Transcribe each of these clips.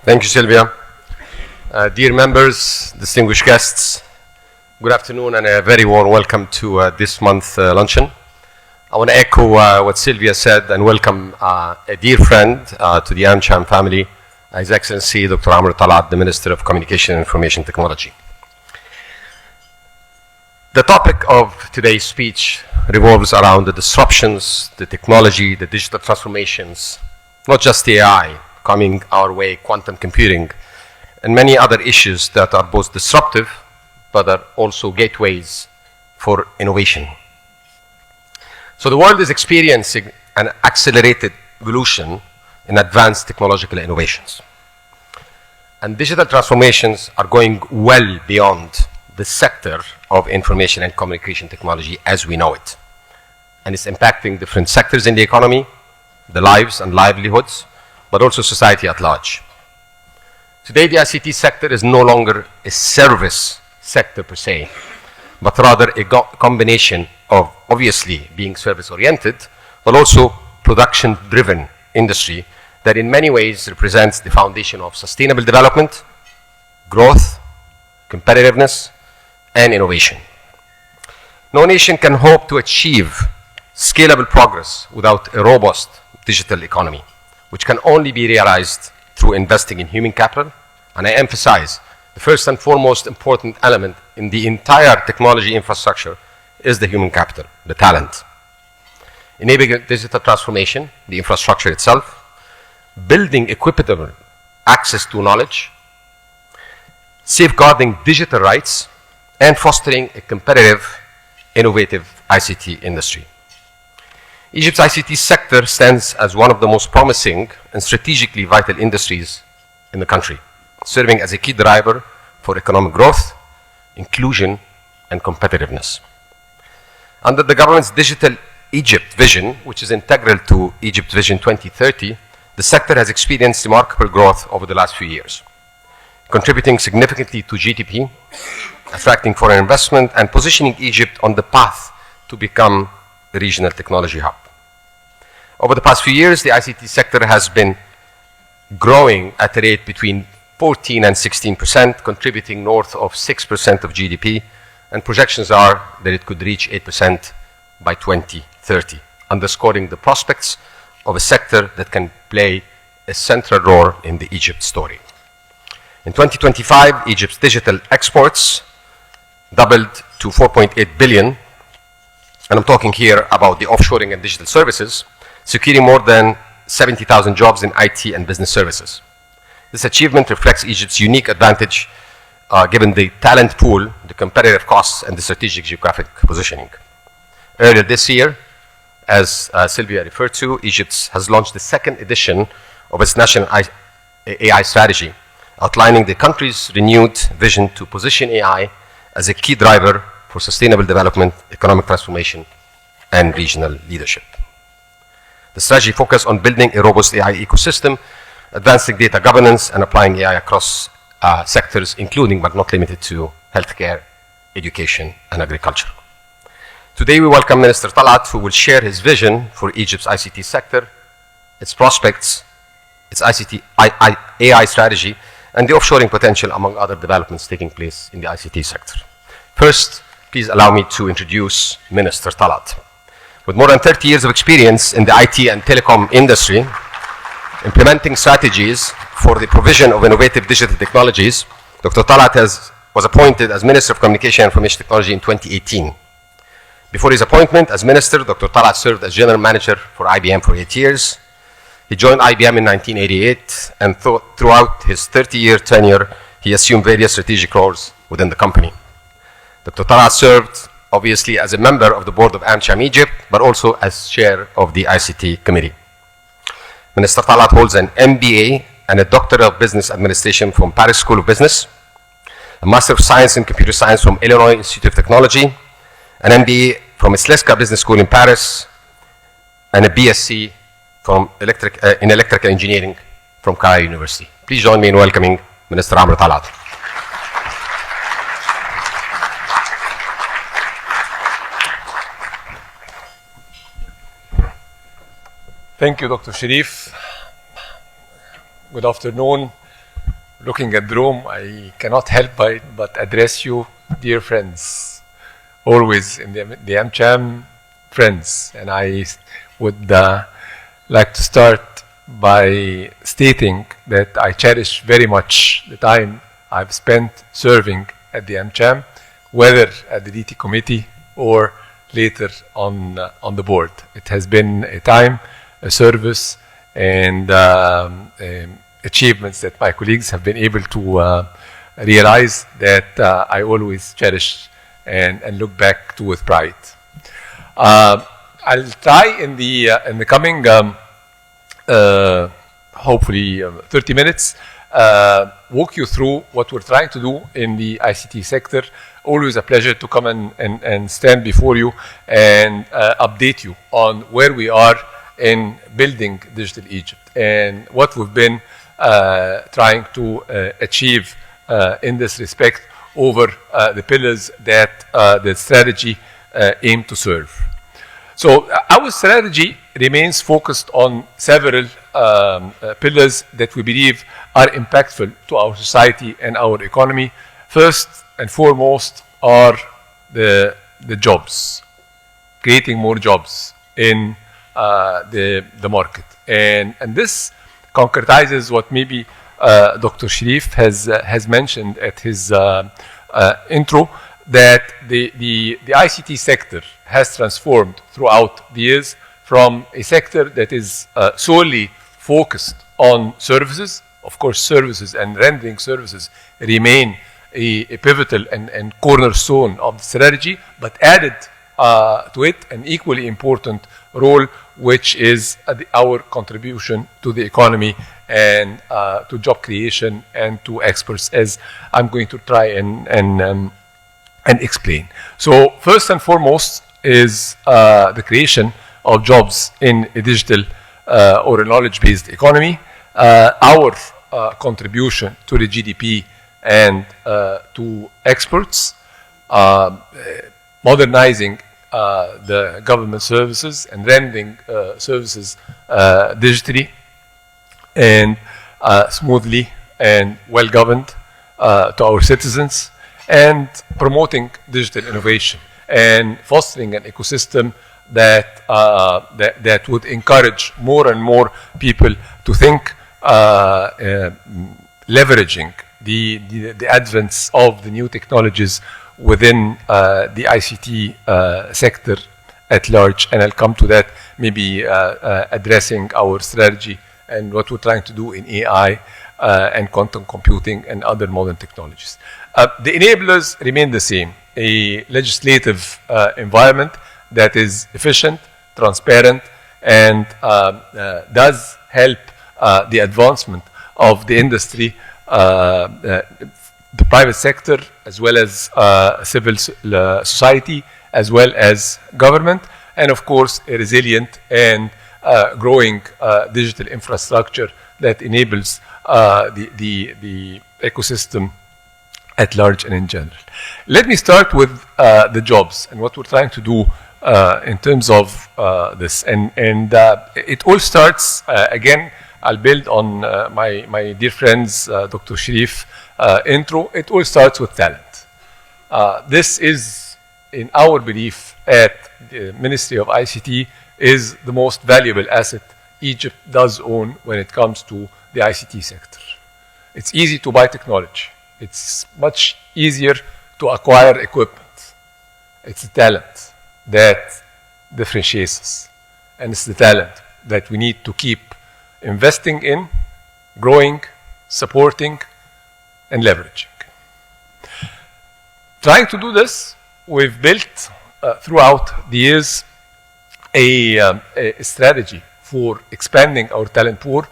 Thank you, Sylvia. Dear members, distinguished guests, good afternoon and a very warm welcome to this month's luncheon. I want to echo what Sylvia said and welcome a dear friend to the AmCham family, His Excellency Dr. Amr Talaat, the Minister of Communication and Information Technology. The topic of today's speech revolves around the disruptions, the technology, the digital transformations, not just AI coming our way, quantum computing, and many other issues that are both disruptive but are also gateways for innovation. So the world is experiencing an accelerated evolution in advanced technological innovations. And digital transformations are going well beyond the sector of information and communication technology as we know it. And it's impacting different sectors in the economy, the lives and livelihoods, but also society at large. Today, the ICT sector is no longer a service sector per se, but rather a combination of obviously being service-oriented, but also production-driven industry that in many ways represents the foundation of sustainable development, growth, competitiveness, and innovation. No nation can hope to achieve scalable progress without a robust digital economy, which can only be realized through investing in human capital. And I emphasize, the first and foremost important element in the entire technology infrastructure is the human capital, the talent. Enabling digital transformation, the infrastructure itself, building equitable access to knowledge, safeguarding digital rights, and fostering a competitive, innovative ICT industry. Egypt's ICT sector stands as one of the most promising and strategically vital industries in the country, serving as a key driver for economic growth, inclusion, and competitiveness. Under the government's Digital Egypt vision, which is integral to Egypt Vision 2030, the sector has experienced remarkable growth over the last few years, contributing significantly to GDP, attracting foreign investment, and positioning Egypt on the path to become a regional technology hub. Over the past few years, the ICT sector has been growing at a rate between 14 and 16%, contributing north of 6% of GDP, and projections are that it could reach 8% by 2030, underscoring the prospects of a sector that can play a central role in the Egypt story. In 2025, Egypt's digital exports doubled to 4.8 billion, and I'm talking here about the offshoring and digital services, securing more than 70,000 jobs in IT and business services. This achievement reflects Egypt's unique advantage given the talent pool, the competitive costs, and the strategic geographic positioning. Earlier this year, as Sylvia referred to, Egypt has launched the second edition of its national AI strategy, outlining the country's renewed vision to position AI as a key driver for sustainable development, economic transformation, and regional leadership. The strategy focuses on building a robust AI ecosystem, advancing data governance, and applying AI across sectors, including but not limited to healthcare, education, and agriculture. Today, we welcome Minister Talaat, who will share his vision for Egypt's ICT sector, its prospects, its AI strategy, and the offshoring potential, among other developments taking place in the ICT sector. First, please allow me to introduce Minister Talaat. With more than 30 years of experience in the IT and telecom industry, implementing strategies for the provision of innovative digital technologies, Dr. Talaat was appointed as Minister of Communication and Information Technology in 2018. Before his appointment as Minister, Dr. Talaat served as General Manager for IBM for 8 years. He joined IBM in 1988, and throughout his 30-year tenure, he assumed various strategic roles within the company. Dr. Talaat served, obviously, as a member of the board of AmCham Egypt, but also as chair of the ICT committee. Minister Talaat holds an MBA and a Doctor of Business Administration from Paris School of Business, a Master of Science in Computer Science from Illinois Institute of Technology, an MBA from Isleska Business School in Paris, and a BSc from in Electrical Engineering from Cairo University. Please join me in welcoming Minister Amr Talaat. Thank you, Dr. Sharif. Good afternoon, looking at the room, I cannot help but address you, dear friends, always in the AmCham friends. And I would like to start by stating that I cherish very much the time I've spent serving at the AmCham, whether at the DT committee or later on the board. It has been a time, a service, and achievements that my colleagues have been able to realize that I always cherish and look back to with pride. I'll try in the coming hopefully 30 minutes walk you through what we're trying to do in the ICT sector. Always a pleasure to come and stand before you and update you on where we are in building Digital Egypt and what we've been trying to achieve in this respect over the pillars that the strategy aim to serve. So our strategy remains focused on several pillars that we believe are impactful to our society and our economy. First and foremost are the jobs, creating more jobs in the market. And this concretizes what maybe Dr. Sharif has mentioned at his intro, that the ICT sector has transformed throughout the years from a sector that is solely focused on services. Of course, services and rendering services remain a pivotal and cornerstone of the strategy, but added to it an equally important role, which is our contribution to the economy and to job creation and to experts, as I'm going to try and explain. So first and foremost is the creation of jobs in a digital or a knowledge-based economy, our contribution to the GDP and to experts, modernizing the government services and rendering services digitally and smoothly and well-governed to our citizens, and promoting digital innovation and fostering an ecosystem that that would encourage more and more people to think leveraging the advance of the new technologies within the ICT sector at large. And I'll come to that, maybe addressing our strategy and what we're trying to do in AI and quantum computing and other modern technologies. The enablers remain the same: a legislative environment that is efficient, transparent, and does help the advancement of the industry, the private sector, as well as civil society, as well as government, and of course a resilient and growing digital infrastructure that enables the ecosystem at large and in general. Let me start with the jobs and what we're trying to do in terms of this. And it all starts, again, I'll build on my dear friends, Dr. Sharif intro. It all starts with talent. This is, in our belief at the Ministry of ICT, is the most valuable asset Egypt does own when it comes to the ICT sector. It's easy to buy technology. It's much easier to acquire equipment. It's the talent that differentiates us. And it's the talent that we need to keep investing in, growing, supporting, and leveraging. Trying to do this, we've built throughout the years a strategy for expanding our talent pool,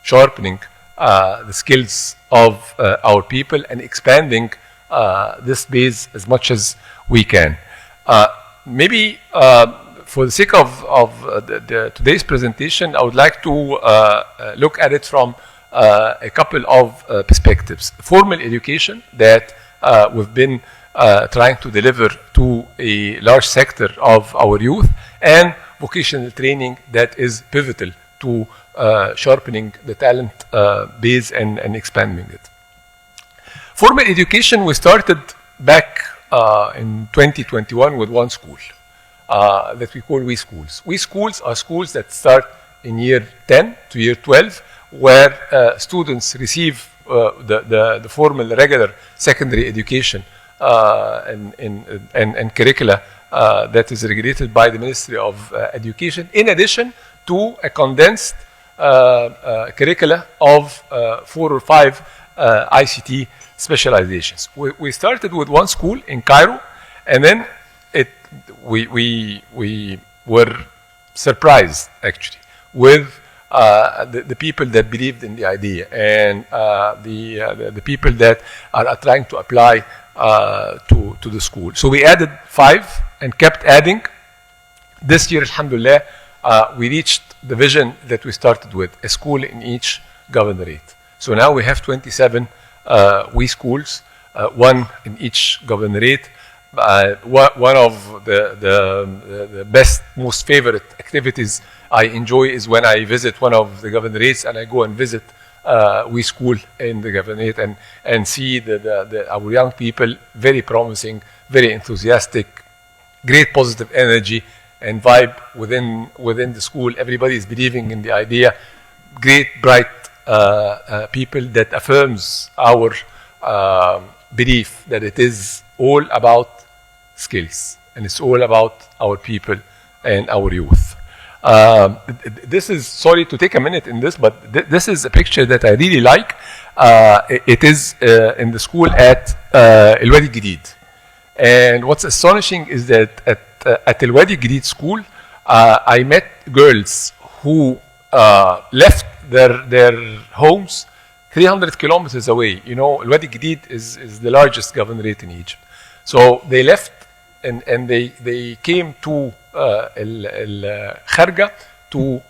sharpening the skills of our people, and expanding this base as much as we can. Maybe for the sake of today's presentation, I would like to look at it from a couple of perspectives. Formal education that we've been trying to deliver to a large sector of our youth, and vocational training that is pivotal to sharpening the talent base and expanding it. Formal education, we started back in 2021 with one school that we call We Schools. We Schools are schools that start in year 10 to year 12, where students receive the formal, regular secondary education and curricula that is regulated by the Ministry of Education, in addition to a condensed curricula of 4 or 5 ICT specializations. We started with one school in Cairo, and then we were surprised, actually, with the people that believed in the idea and the people that are trying to apply to the school. So we added 5 and kept adding. This year, alhamdulillah, we reached the vision that we started with, a school in each governorate. So now we have 27 We Schools, 1 in each governorate. One of the best, most favorite activities I enjoy is when I visit one of the governorates and I go and visit We School in the governorate and see our young people, very promising, very enthusiastic, great positive energy and vibe within the school. Everybody is believing in the idea. Great, bright people that affirms our belief that it is all about skills and it's all about our people and our youth. This is, sorry to take a minute in this, but this is a picture that I really like. It is in the school at El Wadi Jadid. And what's astonishing is that at El Wadi Jadid school, I met girls who left their homes 300 kilometers away. You know, El Wadi Jadid is the largest governorate in Egypt. So they left and they came to El Kharga to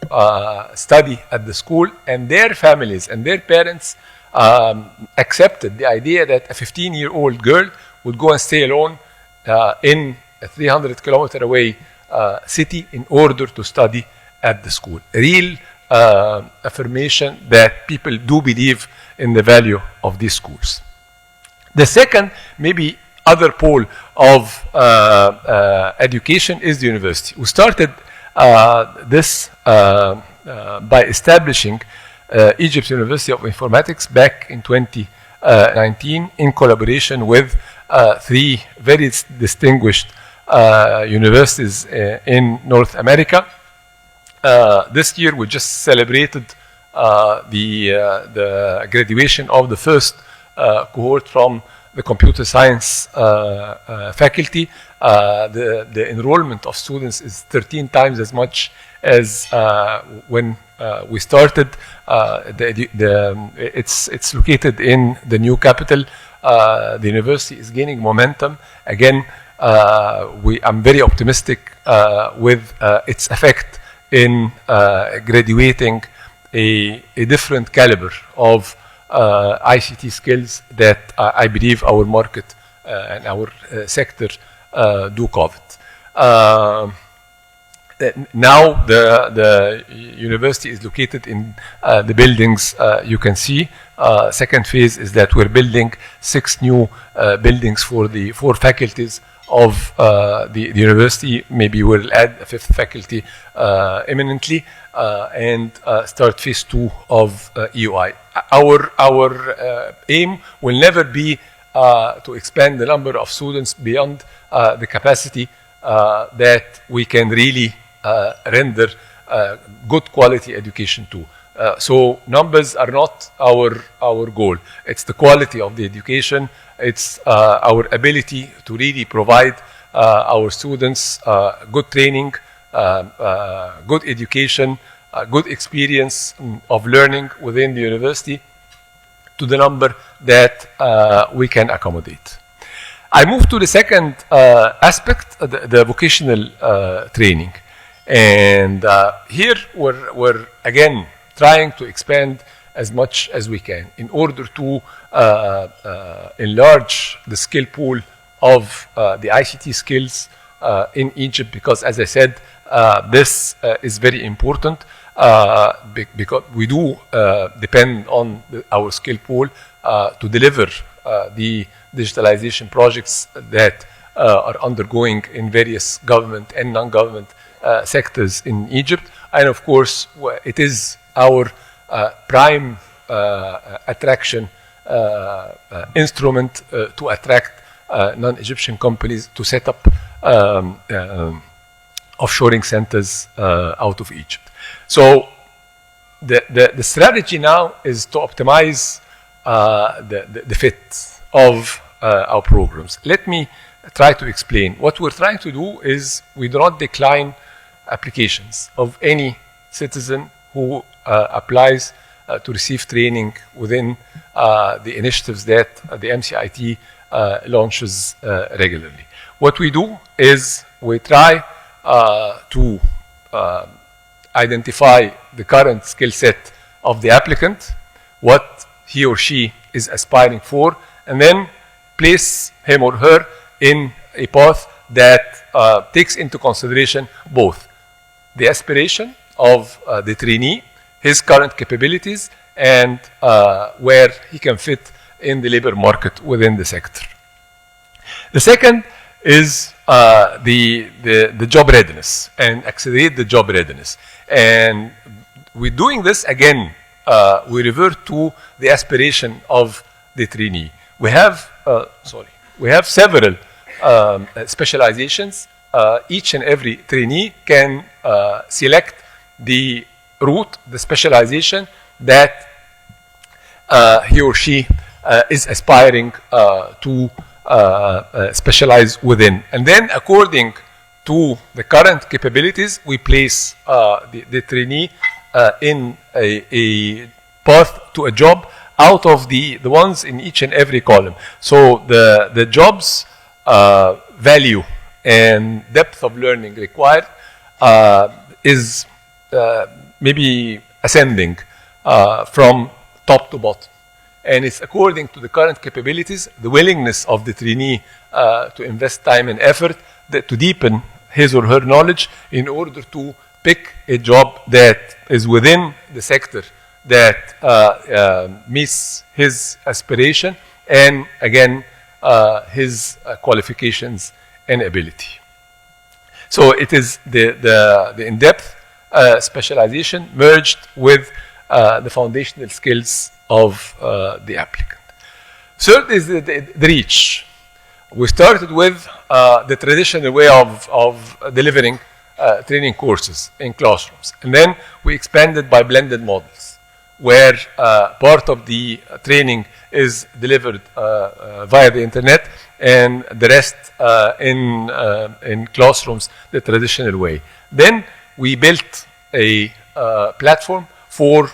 study at the school, and their families and their parents accepted the idea that a 15-year-old girl would go and stay alone in a 300 kilometer away city in order to study at the school. A real affirmation that people do believe in the value of these schools. The second, maybe other pole of education is the university. We started this by establishing Egypt's University of Informatics back in 2019 in collaboration with 3 very distinguished universities in North America. This year we just celebrated the graduation of the first cohort from the computer science faculty. The enrollment of students is 13 times as much as when we started. It's located in the new capital. The university is gaining momentum. Again, I'm very optimistic with its effect in graduating a different caliber of ICT skills that I believe our market and our sector do covet. Now the university is located in the buildings you can see. Second phase is that we're building 6 new buildings for the 4 faculties of the university. Maybe we'll add a 5th faculty imminently and start phase 2 of EUI. Our aim will never be to expand the number of students beyond the capacity that we can really render good quality education to. So numbers are not our goal. It's the quality of the education. It's our ability to really provide our students good training, good education, good experience of learning within the university to the number that we can accommodate. I move to the second aspect, the vocational training. And here we're again trying to expand as much as we can in order to enlarge the skill pool of the ICT skills in Egypt, because as I said, this is very important because we do depend on our skill pool to deliver the digitalization projects that are undergoing in various government and non-government sectors in Egypt. And of course, it is our prime attraction instrument to attract non-Egyptian companies to set up offshoring centers out of Egypt. So the strategy now is to optimize the fit of our programs. Let me try to explain. What we're trying to do is we do not decline applications of any citizen who applies to receive training within the initiatives that the MCIT launches regularly. What we do is we try to identify the current skill set of the applicant, what he or she is aspiring for, and then place him or her in a path that takes into consideration both the aspiration of the trainee, his current capabilities, and where he can fit in the labor market within the sector. The second is the job readiness and accelerate the job readiness. And we're doing this again, we revert to the aspiration of the trainee. We have several specializations. Each and every trainee can select the route, the specialization that he or she is aspiring to specialize within. And then according to the current capabilities, we place the trainee in a path to a job out of the ones in each and every column. So the job's value and depth of learning required is maybe ascending from top to bottom. And it's according to the current capabilities, the willingness of the trainee to invest time and effort to deepen his or her knowledge in order to pick a job that is within the sector that meets his aspiration and, again, his qualifications and ability. So it is the in-depth specialization merged with the foundational skills of the applicant. Third is the reach. We started with the traditional way of delivering training courses in classrooms. And then we expanded by blended models, where part of the training is delivered via the internet and the rest in classrooms the traditional way. Then we built a platform for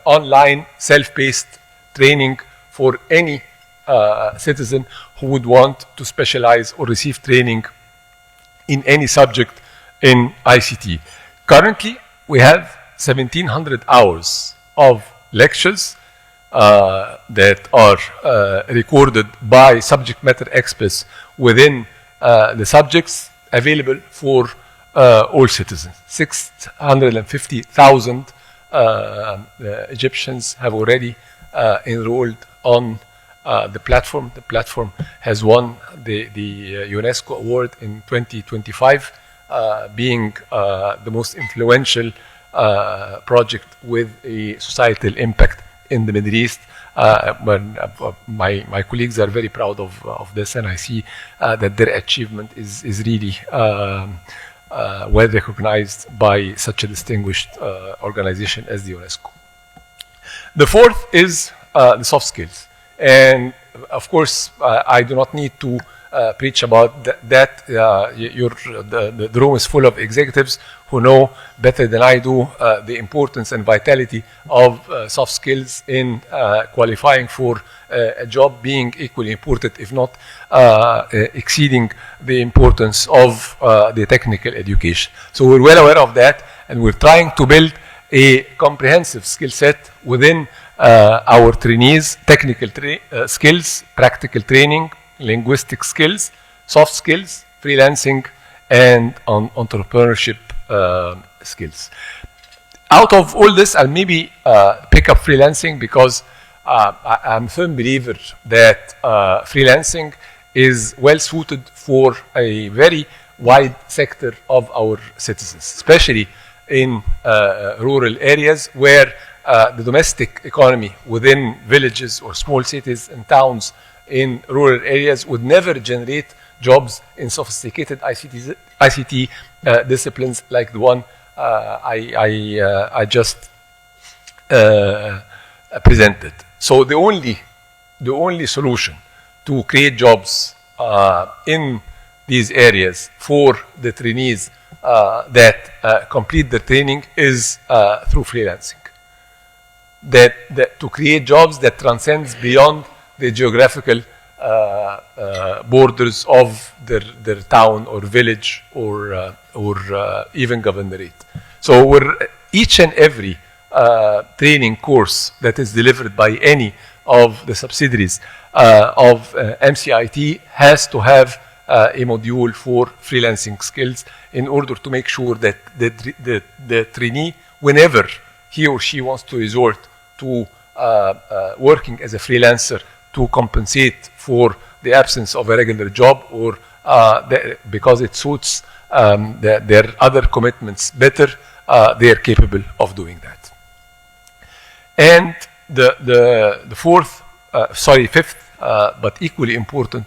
online self-paced training for any citizen who would want to specialize or receive training in any subject in ICT. Currently, we have 1,700 hours of lectures that are recorded by subject matter experts within the subjects available for all citizens. 650,000 Egyptians have already enrolled on the platform. The platform has won the UNESCO award in 2025, being the most influential project with a societal impact in the Middle East. My colleagues are very proud of this, and I see that their achievement is really well recognized by such a distinguished organization as the UNESCO. The fourth is the soft skills. And of course, I do not need to preach about that. The room is full of executives who know better than I do the importance and vitality of soft skills in qualifying for a job, being equally important, if not exceeding the importance of the technical education. So we're well aware of that, and we're trying to build a comprehensive skill set within our trainees: technical skills, practical training, linguistic skills, soft skills, freelancing, and entrepreneurship skills. Out of all this, I'll maybe pick up freelancing because I'm a firm believer that freelancing is well suited for a very wide sector of our citizens, especially in rural areas where the domestic economy within villages or small cities and towns in rural areas would never generate jobs in sophisticated ICT disciplines like the one I just presented. So the only solution to create jobs in these areas for the trainees that complete the training is through freelancing. That to create jobs that transcends beyond the geographical borders of their town or village or even governorate. So each and every training course that is delivered by any of the subsidiaries of MCIT has to have a module for freelancing skills in order to make sure that the trainee, whenever he or she wants to resort to working as a freelancer to compensate for the absence of a regular job or because it suits their other commitments better, they are capable of doing that. And the fifth, but equally important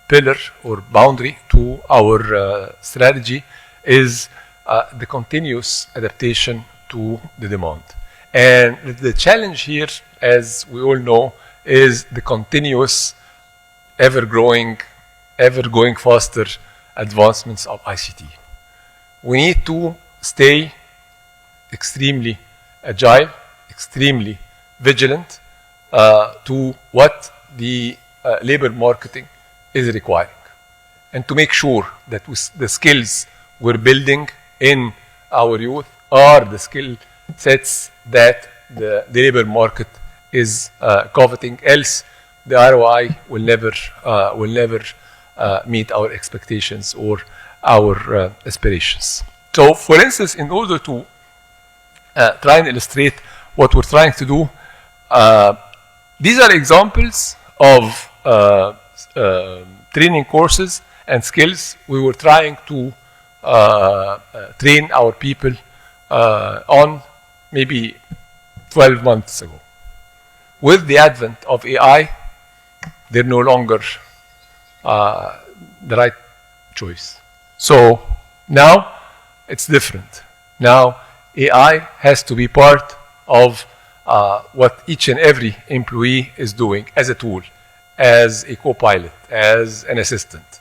pillar or boundary to our strategy is the continuous adaptation to the demand. And the challenge here, as we all know, is the continuous, ever-growing faster advancements of ICT. We need to stay extremely agile, extremely vigilant to what the labor marketing is requiring, and to make sure that the skills we're building in our youth are the skill sets that the labor market is coveting. Else, the ROI will never meet our expectations or our aspirations. So, for instance, in order to try and illustrate what we're trying to do, these are examples of training courses and skills we were trying to train our people on maybe 12 months ago. With the advent of AI, they're no longer the right choice. So now it's different. Now AI has to be part of what each and every employee is doing as a tool, as a co-pilot, as an assistant.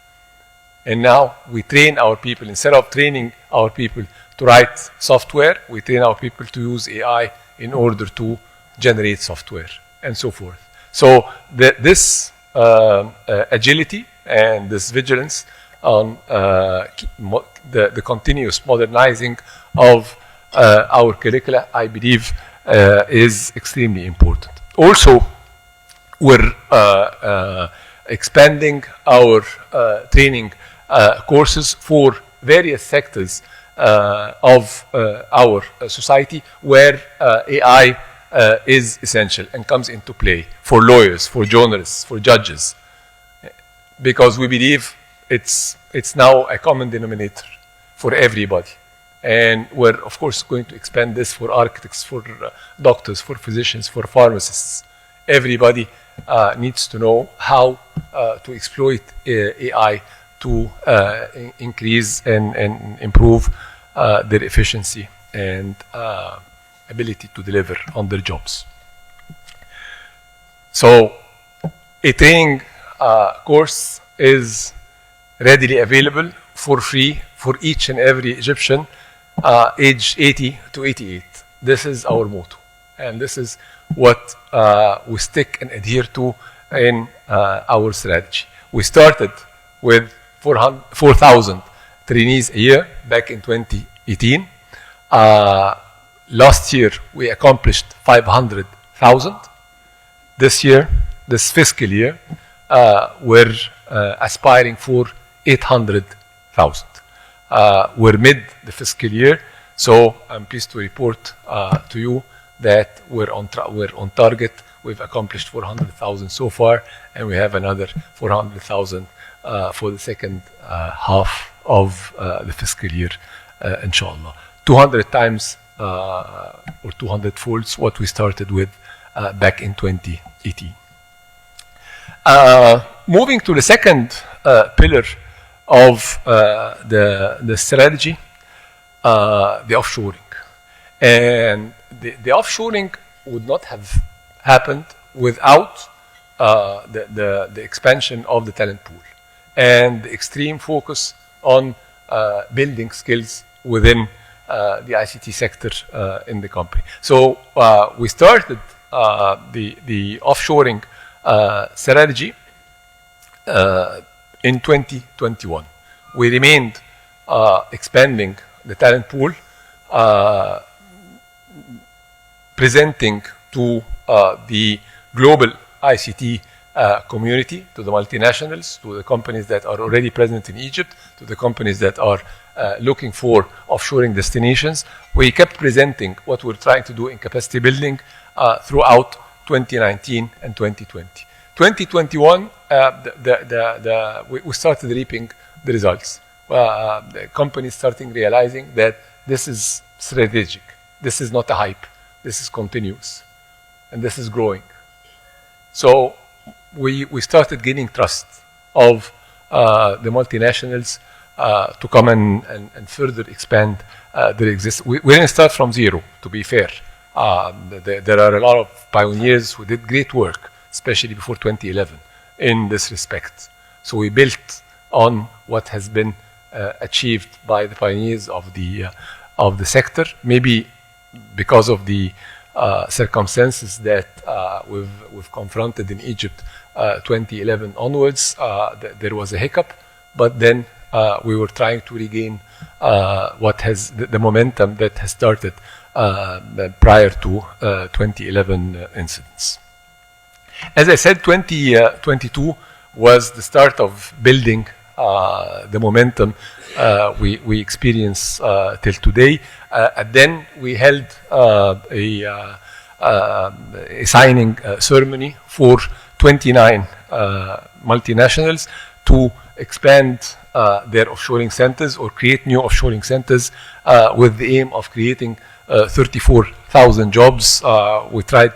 And now we train our people, instead of training our people to write software, we train our people to use AI in order to generate software and so forth. So this agility and this vigilance on the continuous modernizing of our curricula, I believe, is extremely important. Also, we're expanding our training courses for various sectors of our society where AI is essential and comes into play, for lawyers, for journalists, for judges, because we believe it's now a common denominator for everybody. And we're, of course, going to expand this for architects, for doctors, for physicians, for pharmacists. Everybody needs to know how to exploit AI to increase and improve their efficiency and ability to deliver on their jobs. So a training course is readily available for free for each and every Egyptian age 80 to 88. This is our motto, and this is what we stick and adhere to in our strategy. We started with 4,000 trainees a year back in 2018. Last year, we accomplished 500,000. This year, this fiscal year, we're aspiring for 800,000. We're mid the fiscal year, so I'm pleased to report to you that we're on target. We've accomplished 400,000 so far, and we have another 400,000 for the second half of the fiscal year, inshallah. 200 times or 200 folds what we started with back in 2018. Moving to the second pillar of the strategy, the offshoring. And the offshoring would not have happened without the expansion of the talent pool and the extreme focus on building skills within the ICT sector in the company. So we started the offshoring strategy in 2021. We remained expanding the talent pool, presenting to the global ICT community, to the multinationals, to the companies that are already present in Egypt, to the companies that are looking for offshoring destinations. We kept presenting what we're trying to do in capacity building throughout 2019 and 2020. 2021, we started reaping the results. The companies starting realizing that this is strategic. This is not a hype. This is continuous. And this is growing. So we started gaining trust of the multinationals to come and further expand their existence. We didn't start from zero, to be fair. There are a lot of pioneers who did great work, especially before 2011, in this respect. So we built on what has been achieved by the pioneers of the sector, maybe because of the circumstances that we've confronted in Egypt 2011 onwards. There was a hiccup, but then we were trying to regain what has the momentum that has started prior to 2011 incidents. As I said, 2022 was the start of building the momentum we experience till today. And then we held a signing ceremony for 29 multinationals to expand their offshoring centers or create new offshoring centers with the aim of creating 34,000 jobs. We tried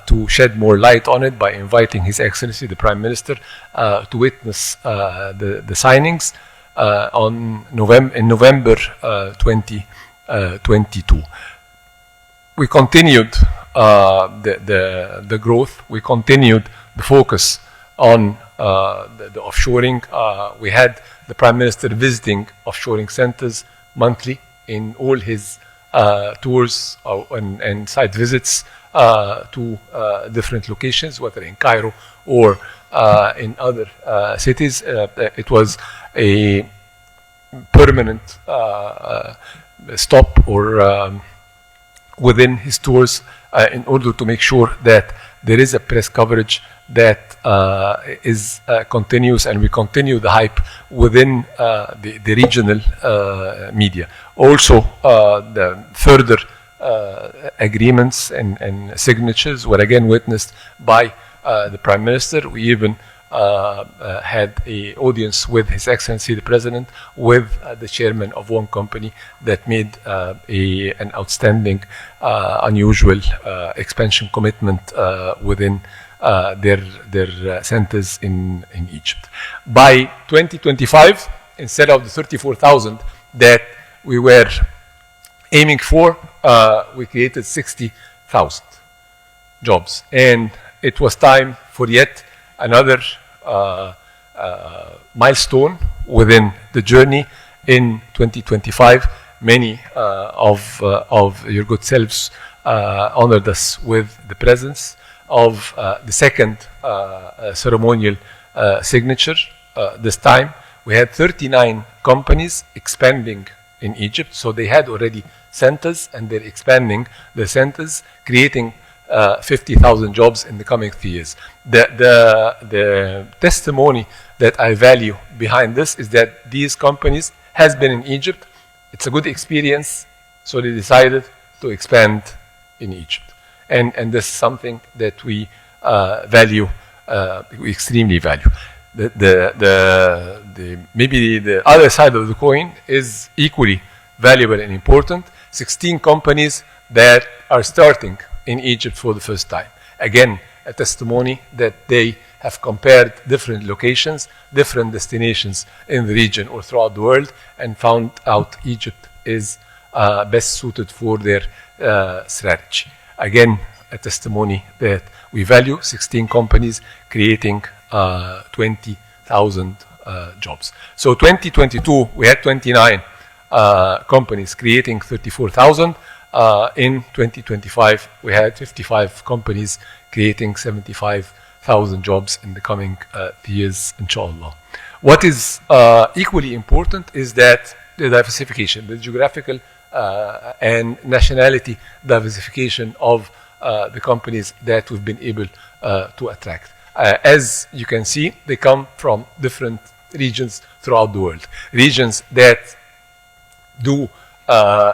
to shed more light on it by inviting His Excellency the Prime Minister to witness the signings in November 2022. We continued the growth. We continued the focus on the offshoring. We had the Prime Minister visiting offshoring centers monthly in all his tours and site visits to different locations, whether in Cairo or in other cities. It was a permanent stop or within his tours in order to make sure that there is a press coverage that is continuous, and we continue the hype within the regional media. Also, the further agreements and signatures were again witnessed by the Prime Minister. We even had an audience with His Excellency the President, with the chairman of one company that made an outstanding, unusual expansion commitment within their centers in Egypt. By 2025, instead of the 34,000 that we were aiming for, we created 60,000 jobs. And it was time for yet another milestone within the journey. In 2025, many of your good selves honored us with the presence of the second ceremonial signature. This time we had 39 companies expanding in Egypt. So they had already centers, and they're expanding the centers, creating 50,000 jobs in the coming 3 years. The testimony that I value behind this is that these companies has been in Egypt. It's a good experience, so they decided to expand in Egypt. And this is something that we value, we extremely value. Maybe the other side of the coin is equally valuable and important. 16 companies that are starting in Egypt for the first time. Again, a testimony that they have compared different locations, different destinations in the region or throughout the world, and found out Egypt is best suited for their strategy. Again, a testimony that we value 16 companies creating 20,000 jobs. So 2022, we had 29 companies creating 34,000. In 2025, we had 55 companies creating 75,000 jobs in the coming years, inshallah. What is equally important is that the diversification, the geographical and nationality diversification of the companies that we've been able to attract. As you can see, they come from different regions throughout the world. Regions that do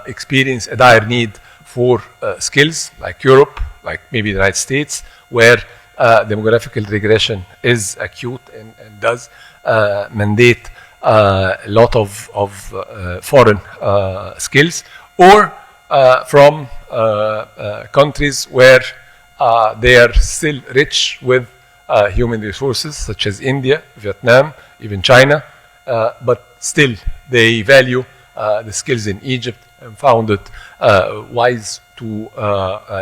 experience a dire need for skills, like Europe, like maybe the United States, where demographical regression is acute and does mandate a lot of foreign skills, or from countries where they are still rich with human resources, such as India, Vietnam, even China, but still they value the skills in Egypt and found it wise to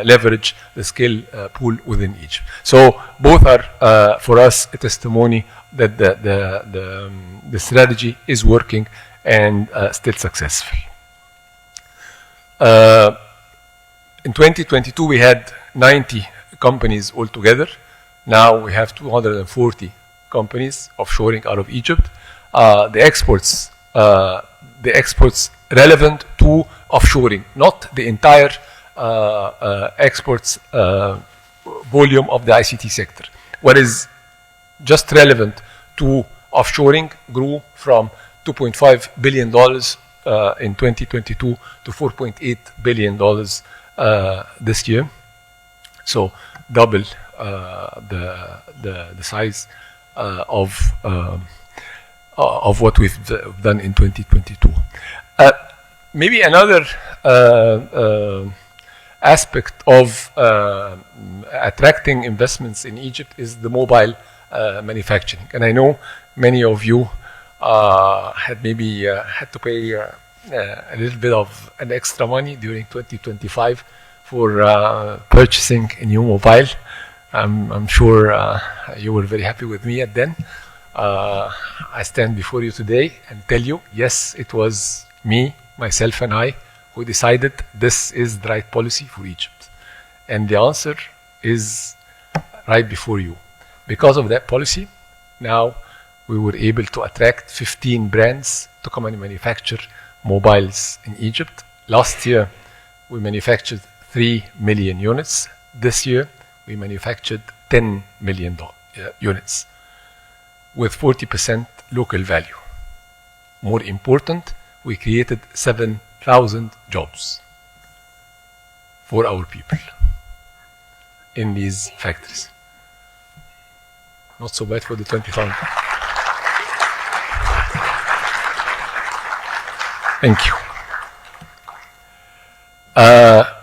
leverage the skill pool within Egypt. So both are for us a testimony that the strategy is working and still successful. In 2022, we had 90 companies altogether. Now we have 240 companies offshoring out of Egypt. The exports relevant to offshoring, not the entire exports volume of the ICT sector. What is just relevant to offshoring grew from $2.5 billion in 2022 to $4.8 billion this year. So double the size of what we've done in 2022. Maybe another aspect of attracting investments in Egypt is the mobile manufacturing. And I know many of you had maybe had to pay a little bit of an extra money during 2025 for purchasing a new mobile. I'm sure you were very happy with me at then. I stand before you today and tell you, yes, it was me, myself and I who decided this is the right policy for Egypt. And the answer is right before you. Because of that policy, now we were able to attract 15 brands to come and manufacture mobiles in Egypt. Last year, we manufactured 3 million units. This year, we manufactured 10 million units with 40% local value. More important, we created 7,000 jobs for our people in these factories. Not so bad for the 20,000. Thank you.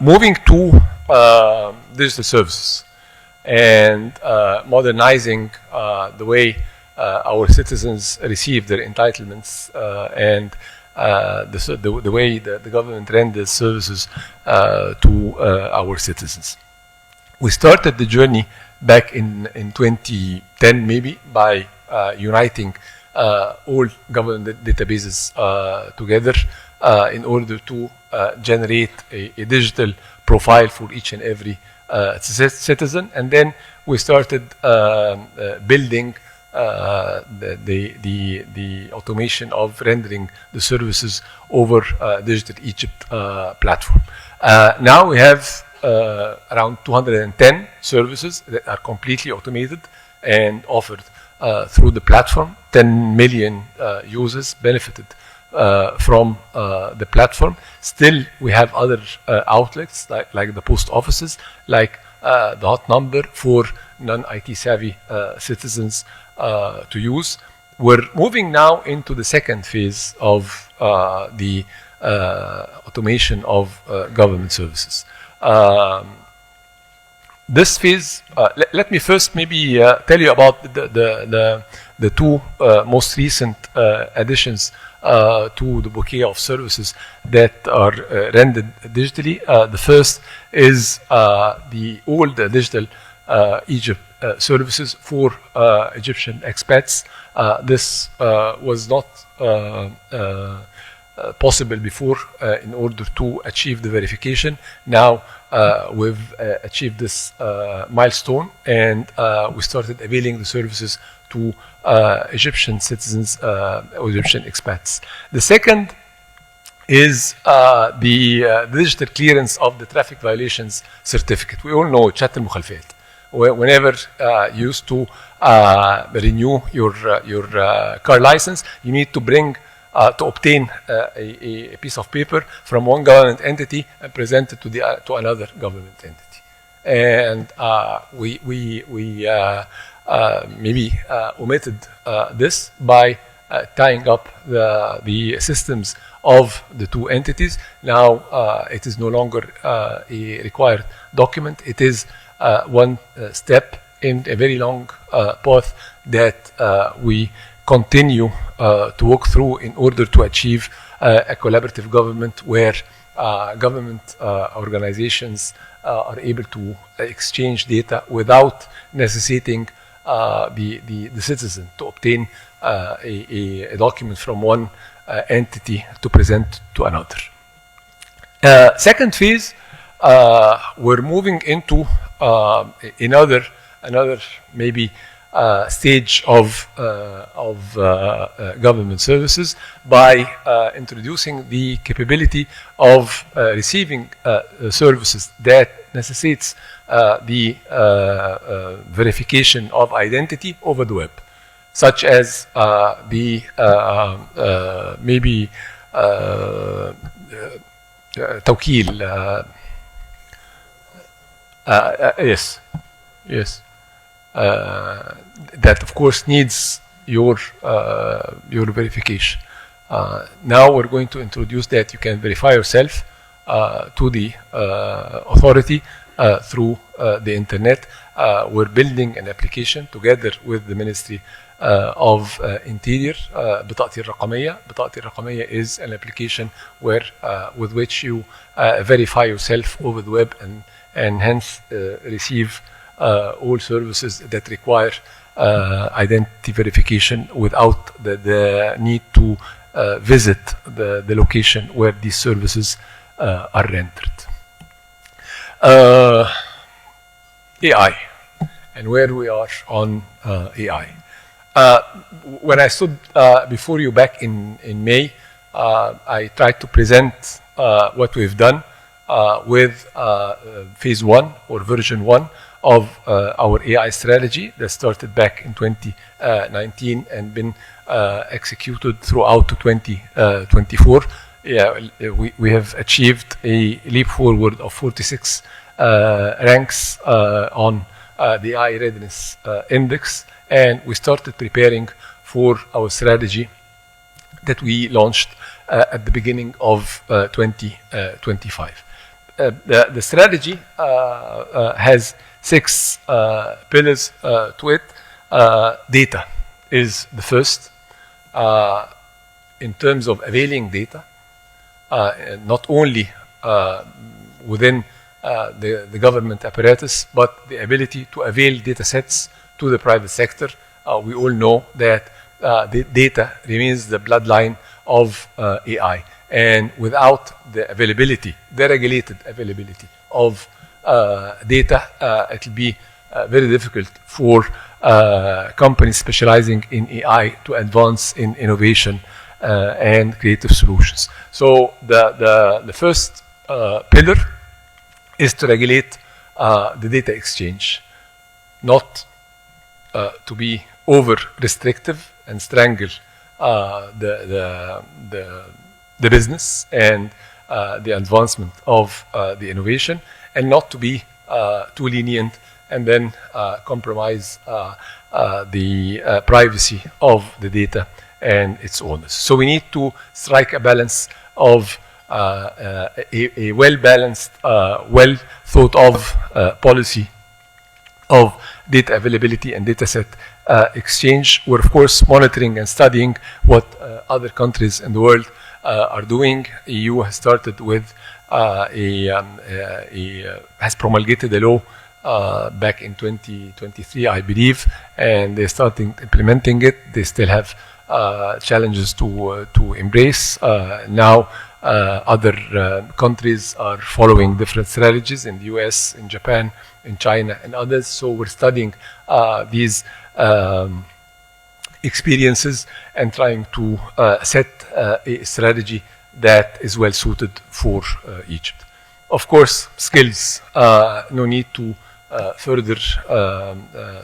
Moving to digital services and modernizing the way our citizens receive their entitlements and the way the government renders services to our citizens. We started the journey back in 2010 maybe by uniting all government databases together in order to generate a digital profile for each and every citizen. And then we started building the automation of rendering the services over Digital Egypt platform. Now we have around 210 services that are completely automated and offered through the platform. 10 million users benefited from the platform. Still, we have other outlets like the post offices, like the hot number for non-IT savvy citizens to use. We're moving now into the second phase of the automation of government services. This phase, let me first maybe tell you about the two most recent additions to the bouquet of services that are rendered digitally. The first is the old digital Egypt services for Egyptian expats. This was not possible before in order to achieve the verification. Now we've achieved this milestone, and we started availing the services to Egyptian citizens or Egyptian expats. The second is the digital clearance of the traffic violations certificate. We all know chat al-mukhalafat. Whenever you used to renew your car license, you need to bring to obtain a piece of paper from one government entity and present it to another government entity. And we maybe omitted this by tying up the systems of the two entities. Now it is no longer a required document. It is one step in a very long path that we continue to walk through in order to achieve a collaborative government where government organizations are able to exchange data without necessitating the citizen to obtain a document from one entity to present to another. Second phase, we're moving into another maybe stage of government services by introducing the capability of receiving services that necessitates the verification of identity over the web, such as the maybe توكيل. Yes. That of course needs your verification. Now we're going to introduce that you can verify yourself to the authority through the internet. We're building an application together with the Ministry of Interior. بطاقتي الرقمية. بطاقتي الرقمية is an application where with which you verify yourself over the web and hence receive all services that require identity verification without the need to visit the location where these services are rendered. AI, and where we are on AI. When I stood before you back in May, I tried to present what we've done with phase 1 or version 1 of our AI strategy that started back in 2019 and been executed throughout to 2024. We have achieved a leap forward of 46 ranks on the AI Readiness Index, and we started preparing for our strategy that we launched at the beginning of 2025. The strategy has 6 pillars to it. Data is the first. In terms of availing data, not only within the government apparatus, but the ability to avail data sets to the private sector. We all know that the data remains the bloodline of AI. And without the availability, the regulated availability of data, it will be very difficult for companies specializing in AI to advance in innovation and creative solutions. So the first pillar is to regulate the data exchange, not to be over restrictive and strangle the business and the advancement of the innovation, and not to be too lenient and then compromise the privacy of the data and its owners. So we need to strike a balance of a well-balanced, well-thought-of policy of data availability and data set exchange. We're, of course, monitoring and studying what other countries in the world are doing. EU has started with has promulgated a law back in 2023, I believe, and they're starting implementing it. They still have challenges to embrace. Now, other countries are following different strategies in the US, in Japan, in China, and others. So we're studying these experiences and trying to set a strategy that is well suited for Egypt. Of course, skills, no need to further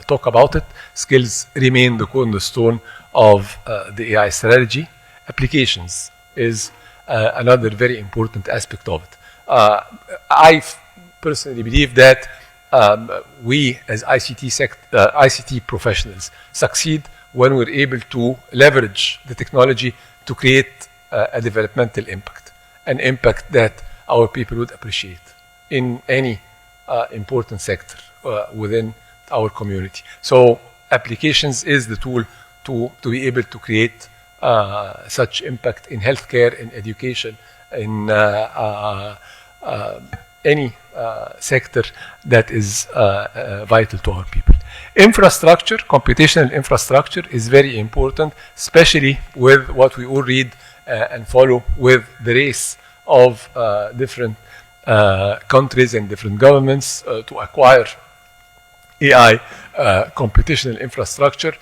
talk about it. Skills remain the cornerstone of the AI strategy. Applications is another very important aspect of it. I personally believe that we as ICT professionals succeed when we're able to leverage the technology to create a developmental impact, an impact that our people would appreciate in any important sector within our community. So applications is the tool to be able to create such impact in healthcare, in education, in any sector that is vital to our people. Infrastructure, computational infrastructure is very important, especially with what we all read and follow with the race of different countries and different governments to acquire AI computational infrastructure.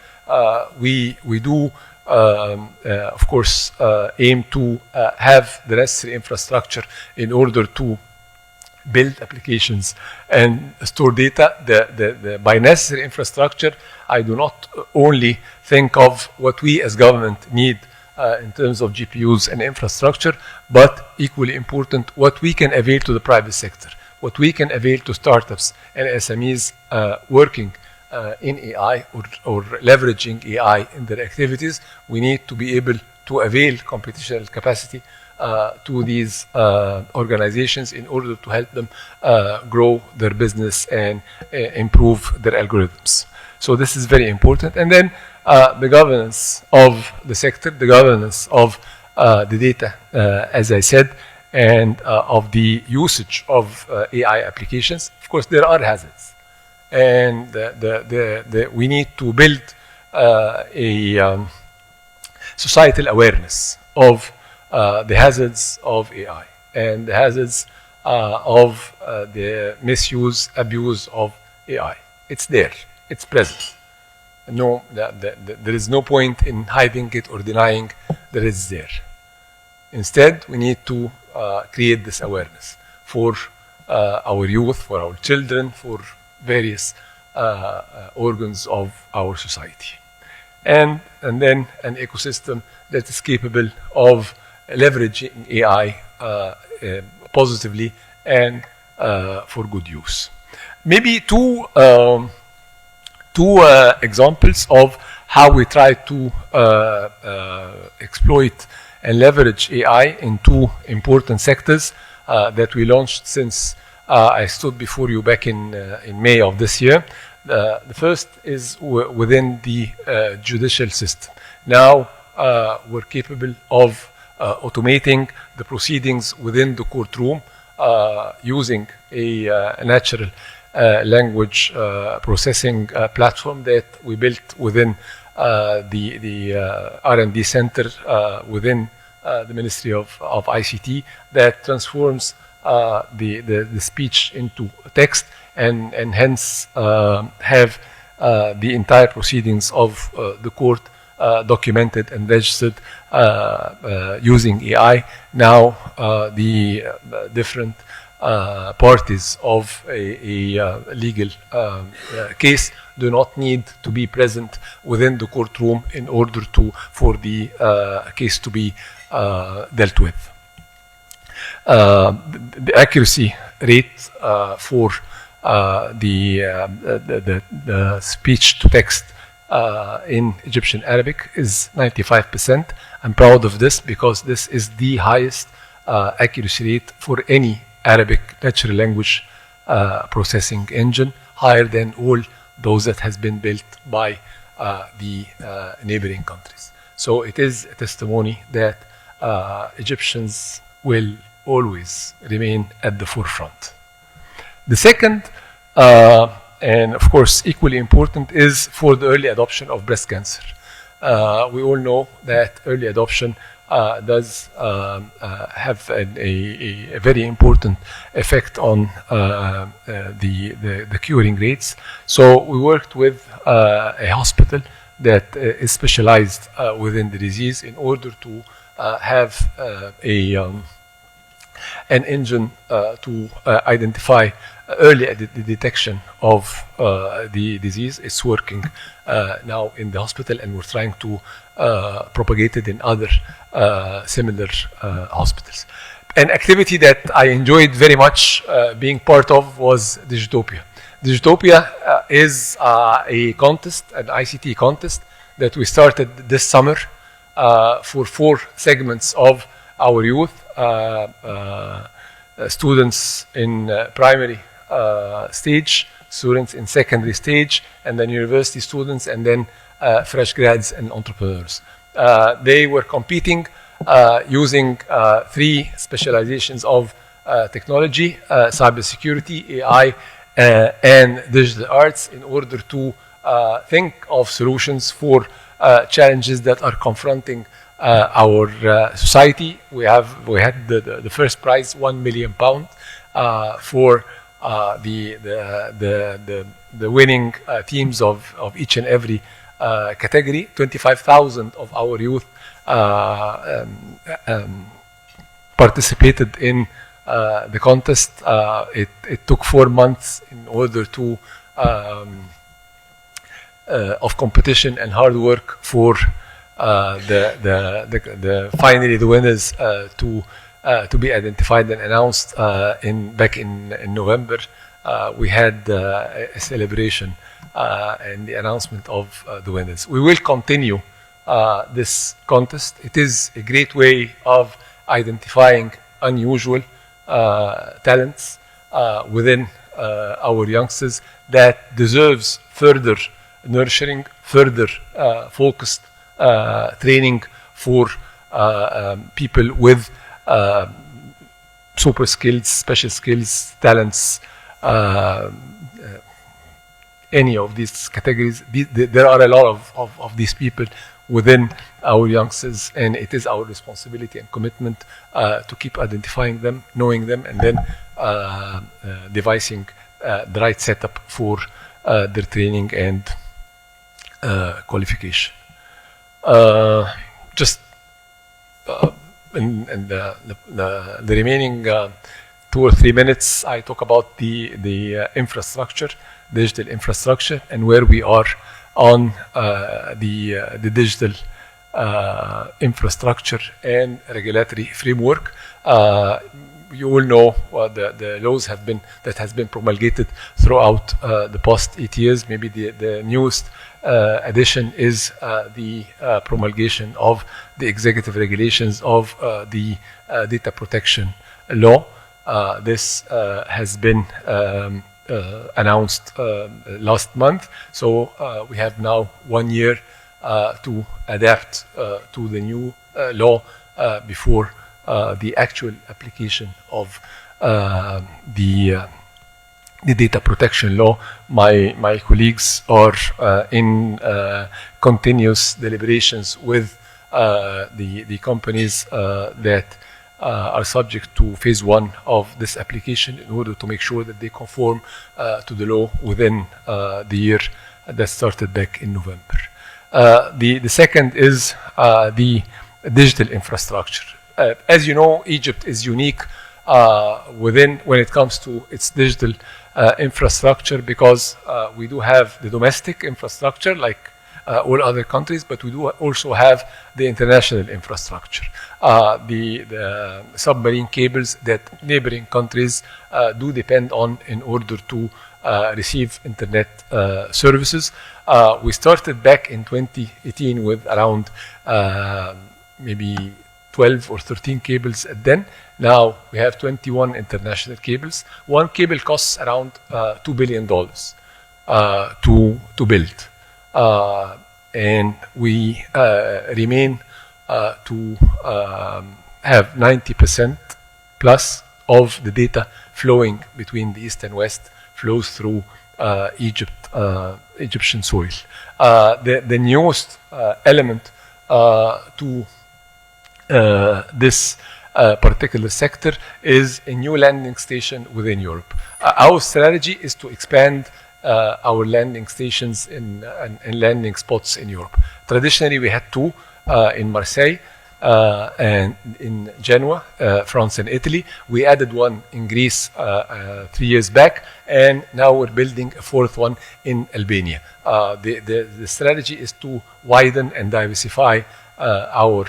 We do, of course, aim to have the necessary infrastructure in order to build applications and store data. By necessary infrastructure, I do not only think of what we as government need in terms of GPUs and infrastructure, but equally important, what we can avail to the private sector, what we can avail to startups and SMEs working in AI or leveraging AI in their activities. We need to be able to avail computational capacity to these organizations in order to help them grow their business and improve their algorithms. So this is very important. And then the governance of the sector, the governance of the data, as I said, and of the usage of AI applications. Of course, there are hazards. And we need to build a societal awareness of the hazards of AI and the hazards of the misuse, abuse of AI. It's there. It's present. No, there is no point in hiding it or denying that it's there. Instead, we need to create this awareness for our youth, for our children, for various organs of our society. And then an ecosystem that is capable of leveraging AI positively and for good use. Maybe two examples of how we try to exploit and leverage AI in two important sectors that we launched since I stood before you back in May of this year. The first is within the judicial system. Now we're capable of automating the proceedings within the courtroom using a natural language processing platform that we built within the R&D center within the Ministry of ICT that transforms the speech into text and hence have the entire proceedings of the court documented and registered using AI. Now the different parties of a legal case do not need to be present within the courtroom in order for the case to be dealt with. The accuracy rate for the speech to text in Egyptian Arabic is 95%. I'm proud of this because this is the highest accuracy rate for any Arabic natural language processing engine, higher than all those that has been built by the neighboring countries. So it is a testimony that Egyptians will always remain at the forefront. The second, and of course equally important, is for the early adoption of breast cancer. We all know that early adoption does have a very important effect on the curing rates. So we worked with a hospital that is specialized within the disease in order to have an engine to identify early detection of the disease. It's working now in the hospital, and we're trying to propagate it in other similar hospitals. An activity that I enjoyed very much being part of was Digitopia. Digitopia is a contest, an ICT contest that we started this summer for 4 segments of our youth, students in primary stage, students in secondary stage, and then university students, and then fresh grads and entrepreneurs. They were competing using 3 specializations of technology, cybersecurity, AI, and digital arts, in order to think of solutions for challenges that are confronting our society. We had the first prize, £1 million, for the winning teams of each and every category. 25,000 of our youth participated in the contest. It took 4 months in order to of competition and hard work for finally the winners to be identified and announced back in November. We had a celebration and the announcement of the winners. We will continue this contest. It is a great way of identifying unusual talents within our youngsters that deserves further nurturing, further focused training for people with super skills, special skills, talents, any of these categories. There are a lot of these people within our youngsters, and it is our responsibility and commitment to keep identifying them, knowing them, and then devising the right setup for their training and qualification. In the remaining 2 or 3 minutes, I talk about the infrastructure, digital infrastructure, and where we are on the digital infrastructure and regulatory framework. You all know the laws that has been promulgated throughout the past 8 years. Maybe the newest addition is the promulgation of the executive regulations of the data protection law. This has been announced last month, so we have now 1 year to adapt to the new law before the actual application of the data protection law. My colleagues are in continuous deliberations with the companies that are subject to phase 1 of this application, in order to make sure that they conform to the law within the year that started back in November. The second is the digital infrastructure. As you know, Egypt is unique when it comes to its digital infrastructure, because we do have the domestic infrastructure like all other countries, but we do also have the international infrastructure, the submarine cables that neighboring countries do depend on in order to receive internet services. We started back in 2018 with around maybe 12 or 13 cables then. Now we have 21 international cables. One cable costs around $2 billion to build. And we remain to have 90% plus of the data flowing between the East and West flows through Egyptian soil. The newest element to this particular sector is a new landing station within Europe. Our strategy is to expand our landing stations and landing spots in Europe. Traditionally, we had two in Marseille and in Genoa, France and Italy. We added one in Greece 3 years back, and now we're building a fourth one in Albania. The strategy is to widen and diversify our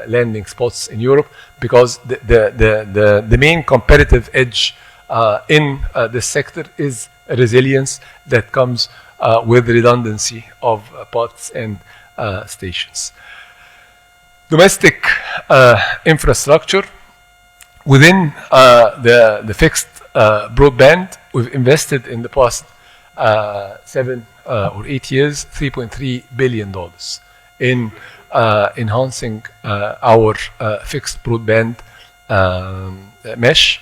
landing spots in Europe, because the main competitive edge in this sector is resilience that comes with redundancy of parts and stations. Domestic infrastructure. Within the fixed broadband, we've invested in the past 7 or 8 years $3.3 billion in enhancing our fixed broadband mesh.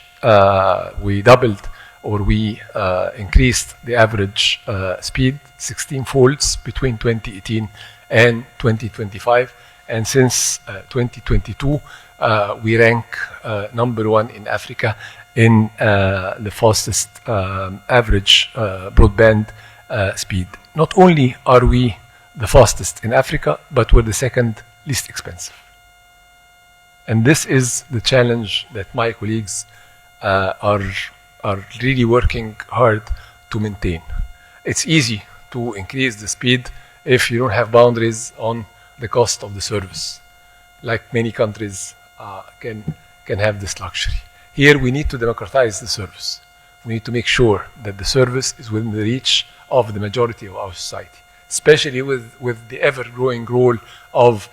We doubled, or we increased the average speed 16 folds between 2018 and 2025. And since 2022, we rank #1 in Africa in the fastest average broadband speed. Not only are we the fastest in Africa, but we're the second least expensive. And this is the challenge that my colleagues are really working hard to maintain. It's easy to increase the speed if you don't have boundaries on the cost of the service, like many countries can have this luxury. Here we need to democratize the service. We need to make sure that the service is within the reach of the majority of our society, especially with the ever-growing role of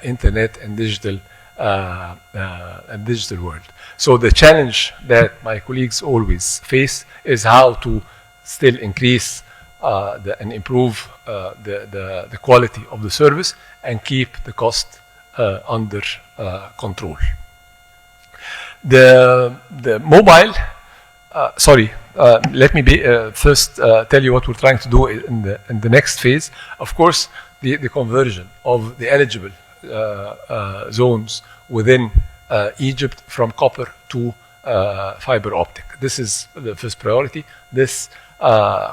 internet and digital world. So the challenge that my colleagues always face is how to still increase and improve the quality of the service and keep the cost under control. The mobile, let me first tell you what we're trying to do in the next phase. Of course, the conversion of the eligible zones within Egypt from copper to fiber optic. This is the first priority. This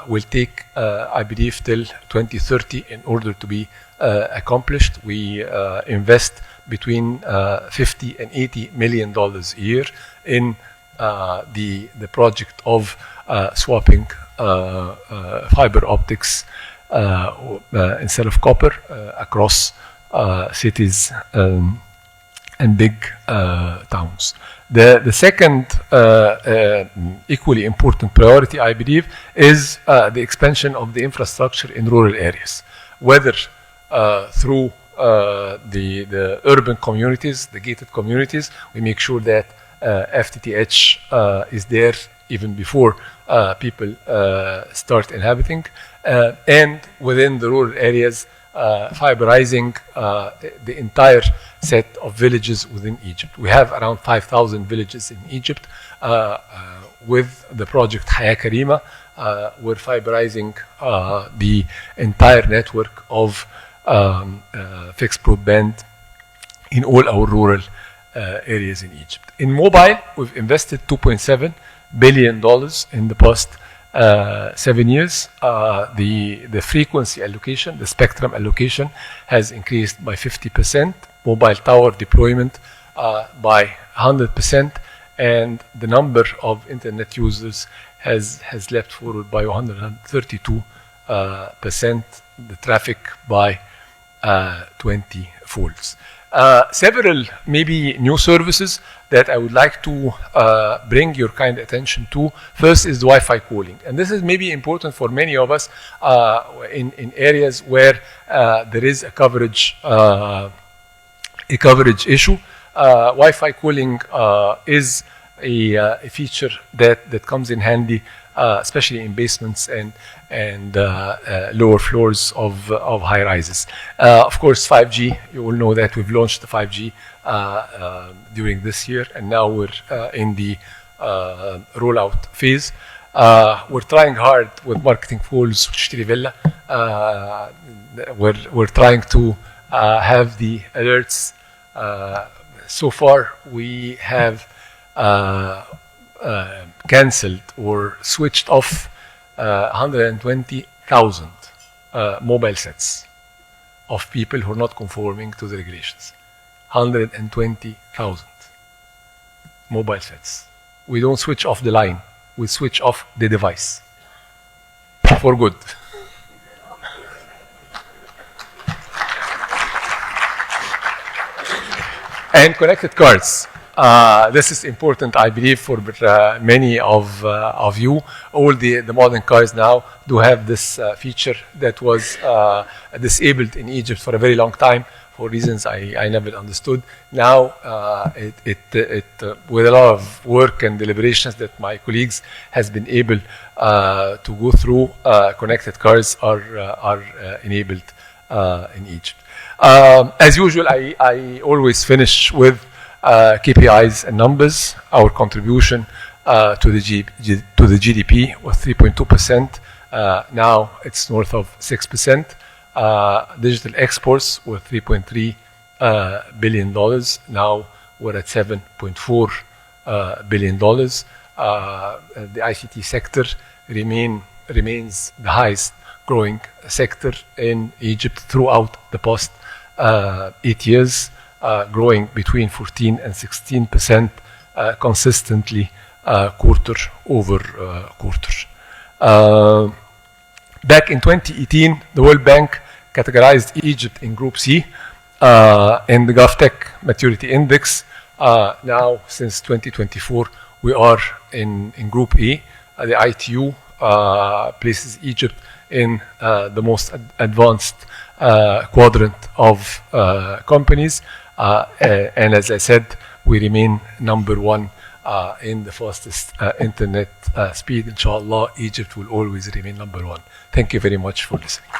will take, I believe, till 2030 in order to be accomplished. We invest between $50 and $80 million a year in the project of swapping fiber optics instead of copper across cities and big towns. The second equally important priority, I believe, is the expansion of the infrastructure in rural areas, whether through the urban communities, the gated communities. We make sure that FTTH is there even before people start inhabiting, and within the rural areas, fiberizing the entire set of villages within Egypt. We have around 5,000 villages in Egypt. With the project Haya Karima, we're fiberizing the entire network of fixed broadband in all our rural areas in Egypt. In mobile, we've invested $2.7 billion in the past 7 years. The frequency allocation, the spectrum allocation, has increased by 50%, mobile tower deployment by 100%, and the number of internet users has leapt forward by 132%, the traffic by 20 folds. Several maybe new services that I would like to bring your kind attention to. First is Wi-Fi calling, and this is maybe important for many of us in areas where there is a coverage issue. Wi-Fi calling is a feature that comes in handy, especially in basements and lower floors of high rises. Of course, 5G, you all know that we've launched the 5G during this year, and now we're in the rollout phase. We're trying hard with marketing tools, Shtiri Villa. We're trying to have the alerts. So far, we have cancelled or switched off 120,000 mobile sets of people who are not conforming to the regulations. 120,000 mobile sets. We don't switch off the line. We switch off the device for good. And connected cars. This is important, I believe, for many of you. All the modern cars now do have this feature that was disabled in Egypt for a very long time for reasons I never understood. Now, with a lot of work and deliberations that my colleagues has been able to go through, connected cars are enabled in Egypt. As usual, I always finish with KPIs and numbers. Our contribution to the GDP was 3.2%. Now it's north of 6%. Digital exports were $3.3 billion. Now we're at $7.4 billion. The ICT sector remains the highest growing sector in Egypt throughout the past 8 years, growing between 14 and 16% consistently quarter over quarter. Back in 2018, the World Bank categorized Egypt in Group C in the GovTech Maturity Index. Now, since 2024, we are in Group A. The ITU places Egypt in the most advanced quadrant of companies. And as I said, we remain number one in the fastest internet speed. Inshallah, Egypt will always remain number one. Thank you very much for listening.